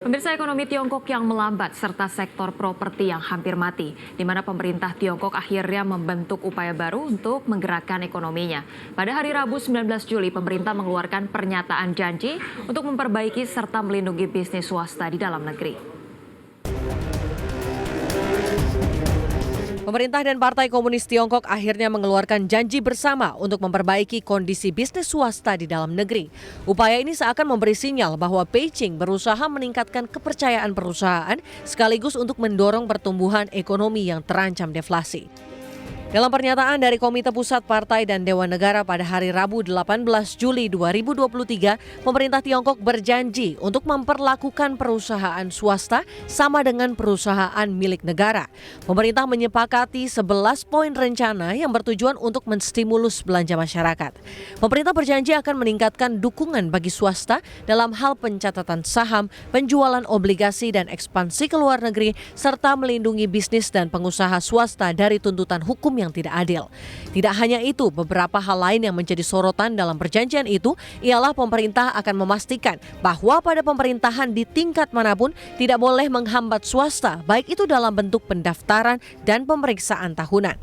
Pemirsa, ekonomi Tiongkok yang melambat serta sektor properti yang hampir mati, di mana pemerintah Tiongkok akhirnya membentuk upaya baru untuk menggerakkan ekonominya. Pada hari Rabu 19 Juli, pemerintah mengeluarkan pernyataan janji untuk memperbaiki serta melindungi bisnis swasta di dalam negeri. Pemerintah dan Partai Komunis Tiongkok akhirnya mengeluarkan janji bersama untuk memperbaiki kondisi bisnis swasta di dalam negeri. Upaya ini seakan memberi sinyal bahwa Beijing berusaha meningkatkan kepercayaan perusahaan sekaligus untuk mendorong pertumbuhan ekonomi yang terancam deflasi. Dalam pernyataan dari Komite Pusat Partai dan Dewan Negara pada hari Rabu 18 Juli 2023, pemerintah Tiongkok berjanji untuk memperlakukan perusahaan swasta sama dengan perusahaan milik negara. Pemerintah menyepakati 11 poin rencana yang bertujuan untuk menstimulus belanja masyarakat. Pemerintah berjanji akan meningkatkan dukungan bagi swasta dalam hal pencatatan saham, penjualan obligasi dan ekspansi ke luar negeri, serta melindungi bisnis dan pengusaha swasta dari tuntutan hukum yang tidak adil. Tidak hanya itu, beberapa hal lain yang menjadi sorotan dalam perjanjian itu ialah pemerintah akan memastikan bahwa pada pemerintahan di tingkat manapun tidak boleh menghambat swasta, baik itu dalam bentuk pendaftaran dan pemeriksaan tahunan.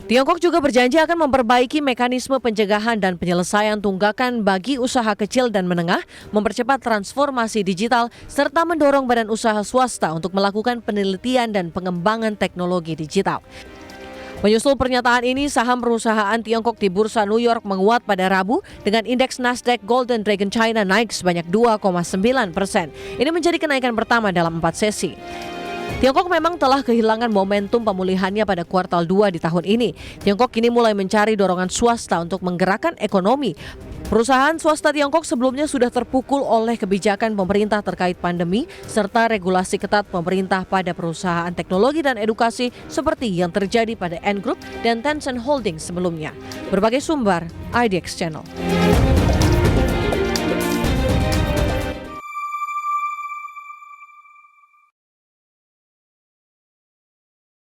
Tiongkok juga berjanji akan memperbaiki mekanisme pencegahan dan penyelesaian tunggakan bagi usaha kecil dan menengah, mempercepat transformasi digital, serta mendorong badan usaha swasta untuk melakukan penelitian dan pengembangan teknologi digital. Menyusul pernyataan ini, saham perusahaan Tiongkok di Bursa New York menguat pada Rabu dengan indeks Nasdaq Golden Dragon China naik sebanyak 2,9%. Ini menjadi kenaikan pertama dalam 4 sesi. Tiongkok memang telah kehilangan momentum pemulihannya pada kuartal 2 di tahun ini. Tiongkok kini mulai mencari dorongan swasta untuk menggerakkan ekonomi. Perusahaan swasta Tiongkok sebelumnya sudah terpukul oleh kebijakan pemerintah terkait pandemi serta regulasi ketat pemerintah pada perusahaan teknologi dan edukasi seperti yang terjadi pada Ant Group dan Tencent Holdings sebelumnya. Berbagai sumber, IDX Channel.